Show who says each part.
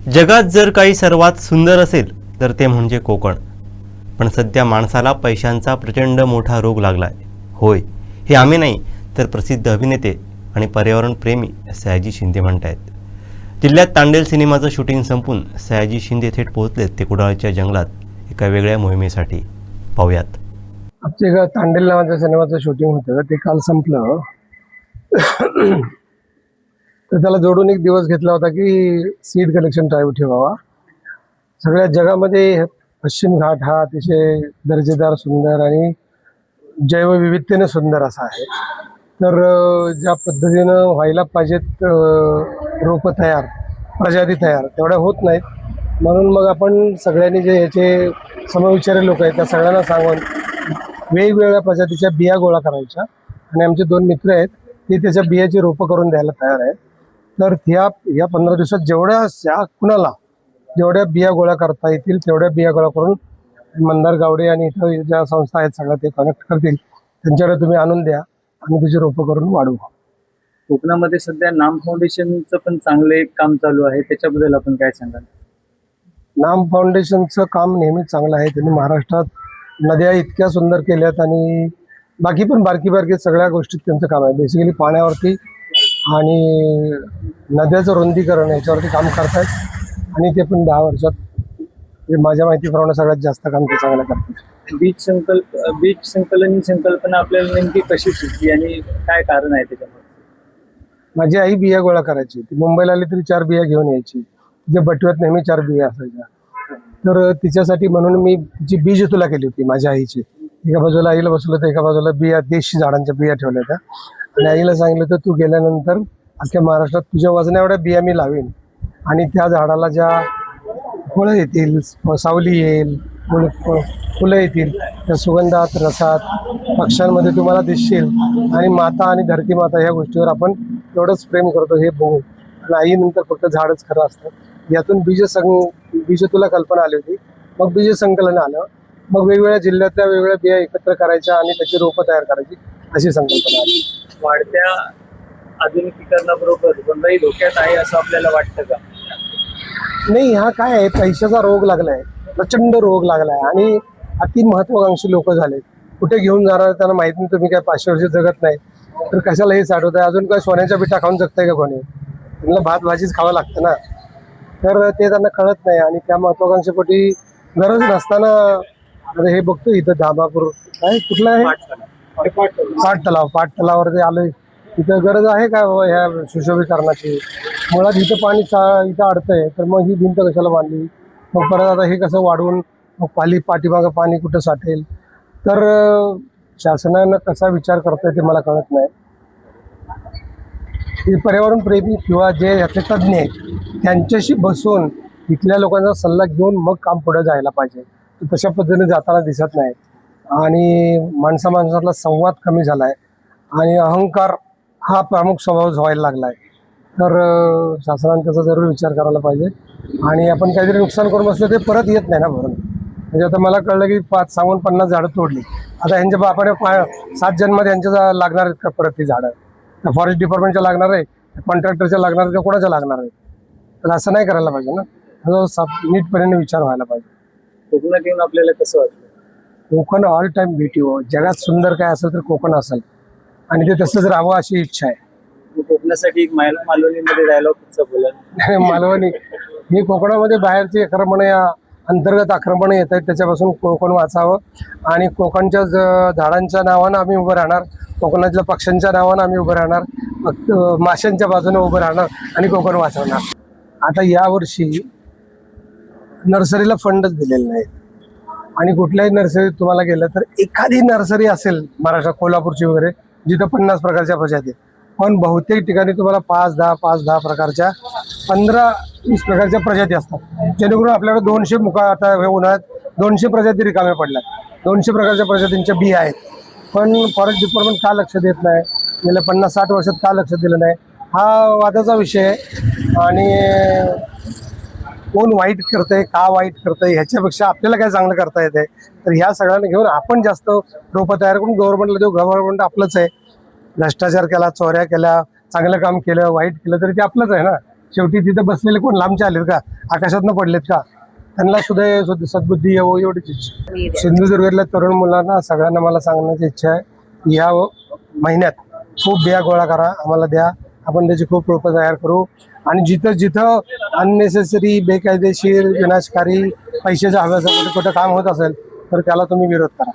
Speaker 1: जगात जर काही सर्वात सुंदर असेल तर ते म्हणजे कोकण. पण सध्या माणसाला पैशांचा प्रचंड मोठा रोग लागलाय. होय, हे आम्ही नाही तर प्रसिद्ध अभिनेते आणि पर्यावरणप्रेमी सयाजी शिंदे म्हणतायत. जिल्ह्यात तांडेल सिनेमाचं शूटिंग संपून सयाजी शिंदे थेट पोहोचलेत ते कुडाळच्या जंगलात एका वेगळ्या मोहिमेसाठी. पाहूयात.
Speaker 2: आमच्या तांडेल नावाच्या सिनेमाचं शूटिंग होतं, ते काल संपलं. तर त्याला जोडून एक दिवस घेतला होता की सीड कलेक्शन ड्राईव्ह ठेवावा. सगळ्या जगामध्ये पश्चिम घाट हा अतिशय दर्जेदार, सुंदर आणि जैवविविधतेने सुंदर असा आहे. तर ज्या पद्धतीनं व्हायला पाहिजेत रोपं तयार, प्रजाती तयार तेवढ्या होत नाहीत. म्हणून मग आपण सगळ्यांनी जे याचे समविचारी लोक आहेत त्या सगळ्यांना सांगून वेगवेगळ्या प्रजातीच्या बिया गोळा करायच्या. आणि आमचे 2 मित्र आहेत ते त्याच्या बियाची रोपं करून द्यायला तयार आहेत. तर या 15 दिवसात जेवढ्या बिया गोळा करता येतील तेवढ्या बिया गोळा करून मंदार गावडे आणि इतर ज्या संस्था आहेत सगळ्या ते कनेक्ट करतील. त्यांच्याकडे तुम्ही आणून द्या आणि त्याची रोपं करून वाढवू.
Speaker 3: कोकणामध्ये सध्या नाम फाउंडेशनचं पण चांगलं एक काम चालू आहे, त्याच्याबद्दल आपण काय सांगाल?
Speaker 2: नाम फाउंडेशनचं काम नेहमीच चांगलं आहे. त्यांनी महाराष्ट्रात नद्या इतक्या सुंदर केल्यात आणि बाकी पण बारकी सगळ्या गोष्टीत त्यांचं काम आहे. बेसिकली पाण्यावरती आणि नद्याचं रुंदीकरण याच्यावरती काम करतायत आणि ते पण 10 वर्षात माझ्या माहितीप्रमाणे सगळ्यात जास्त काम ते चांगलं करतात.
Speaker 3: बीज संकलन ही संकल्पना आपल्याला नेमकी कशी सुचली आणि काय कारण आहे त्याच्यामध्ये?
Speaker 2: माझी आई बिया गोळा करायची. ती मुंबईला आली तरी 4 बिया घेऊन यायची. तिच्या बटव्यात नेहमी 4 बिया असायच्या. तर तिच्यासाठी म्हणून मी तिची बीज तुला केली होती माझ्या आईची. एका बाजूला आईला बसवलं तर एका बाजूला बिया, देशी झाडांच्या बिया ठेवल्या होत्या आणि आईला सांगितलं तर तू गेल्यानंतर अख्ख्या महाराष्ट्रात तुझ्या वजना एवढ्या बिया मी लावीन आणि त्या झाडाला ज्या फळं येतील, सावली येईल, फुलं येतील, त्या सुगंधात, रसात, पक्ष्यांमध्ये तुम्हाला दिसशील आणि माता आणि धरती माता ह्या गोष्टीवर आपण एवढंच प्रेम करतो हे बघू. आणि आईनंतर फक्त झाडच खरं असतं. यातून बीज तुला कल्पना आली होती. मग बीज संकलन आलं. मग वेगवेगळ्या जिल्ह्यातल्या वेगवेगळ्या बिया एकत्र करायच्या आणि त्याची रोपं तयार करायची अशी संकल्पना आली.
Speaker 3: वाढत्या आधुनिकीकरणाबरोबर कोणताही धोक्यात आहे असं आपल्याला वाटतं का?
Speaker 2: नाही, हा काय आहे, पैशाचा रोग लागलाय, प्रचंड रोग लागलाय आणि अति महत्वाकांक्षी लोक झाले. कुठे घेऊन जाणार त्यांना माहित नाही. तुम्ही काय 500 वर्ष जगत नाही तर कशाला हे साठवत आहे? अजून काय सोन्याच्या बिटा खाऊन जगताय का कोणी? त्यांना भात भाजीच खावं लागतं ना. तर ते त्यांना कळत नाही आणि त्या महत्वाकांक्षेपोटी गरज नसताना आता हे बघतो इथं धामापूर काय कुठलं आहे पाट तलावावरती आलोय. इथं गरज आहे का ह्या सुशोभीकरणाची? मुळात इथं पाणी इथं अडतंय तर मग ही भिंत कशाला बांधली? मग परत आता हे कसं वाढवून मग पाठीमागं पाणी कुठं साठेल? तर शासनानं कसा विचार करतोय ते मला कळत नाही. हे पर्यावरण प्रेमी किंवा जे याचे तज्ज्ञ आहेत त्यांच्याशी बसून इथल्या लोकांचा सल्ला घेऊन मग काम पुढे जायला पाहिजे. तशा पद्धतीने जाताना दिसत नाही आणि माणसातला संवाद कमी झाला आहे आणि अहंकार हा प्रमुख स्वभाव व्हायला लागला आहे. तर शासनाने त्याचा जरूर विचार करायला पाहिजे आणि आपण काहीतरी नुकसान करून बसलं ते परत येत नाही ना भरून. म्हणजे आता मला कळलं की 5 सांगून 50 झाडं तोडली. आता ह्यांच्या बापाने 7 जन्मात यांच्या लागणार आहेत का परत ती झाडं? त्या फॉरेस्ट डिपार्टमेंटच्या लागणार आहे, कॉन्ट्रॅक्टरच्या लागणार आहे, का कोणाच्या लागणार आहे? तर असं नाही करायला पाहिजे ना. नीटपणे विचार व्हायला पाहिजे.
Speaker 3: कोकणात येऊन आपल्याला कसं वाटतं?
Speaker 2: Konkan all time beauty. जगात सुंदर काय असेल तर कोकण असेल आणि ते तसंच राहावं अशी इच्छा आहे.
Speaker 3: कोकणासाठी एक मालवणीमध्ये डायलॉग बोला.
Speaker 2: मालवणी ही कोकणामध्ये बाहेरची आक्रमण या अंतर्गत आक्रमण येत आहेत त्याच्यापासून कोकण वाचावं आणि कोकणच्या झाडांच्या नावानं आम्ही उभं राहणार, कोकणातल्या पक्ष्यांच्या नावानं आम्ही उभं राहणार, माशांच्या बाजूने उभं राहणार आणि कोकण वाचवणार. आता यावर्षी नर्सरीला फंडच दिलेले नाहीत आणि कुठल्याही नर्सरीत तुम्हाला गेलं तर एखादी नर्सरी असेल महाराष्ट्रात, कोल्हापूरची वगैरे, जिथं 50 प्रकारच्या प्रजाती, पण बहुतेक ठिकाणी तुम्हाला 5-10 प्रकारच्या 15-20 प्रकारच्या प्रजाती असतात. जेणेकरून आपल्याला 200 आता उन्हाळ्यात 200 प्रजाती रिकाम्या पडल्यात. 200 प्रकारच्या प्रजातींच्या बिया आहेत. पण फॉरेस्ट डिपार्टमेंट का लक्ष देत नाही? गेल्या 50-60 वर्षात का लक्ष दिलं नाही? हा वादाचा विषय आहे आणि कोण वाईट करतंय, का वाईट करतंय ह्याच्यापेक्षा आपल्याला काय चांगलं करता येते. तर ह्या सगळ्यांना घेऊन आपण जास्त रोपं तयार करून गव्हर्नमेंटला देऊ. गव्हर्नमेंट आपलंच आहे. भ्रष्टाचार केला, चोऱ्या केल्या, चांगलं काम केलं, वाईट केलं तरी ते आपलंच आहे ना. शेवटी तिथं बसलेले कोण लांबचे आलेत का? आकाशातनं पडलेत का, त्यांना सुद्धा सद्बुद्धी यावं एवढीच इच्छा. सिंधुदुर्गातल्या तरुण मुलांना सगळ्यांना मला सांगण्याची इच्छा आहे, या महिन्यात खूप बिया गोळा करा, आम्हाला द्या, आपण त्याची खूप रोपं तयार करू. आणि जिथं जिथं अननेसेसरी बेकायदेशीर विनाशकारी पैशाच्या हव्याचं कुठं काम होत असेल तर त्याला तुम्ही विरोध करा.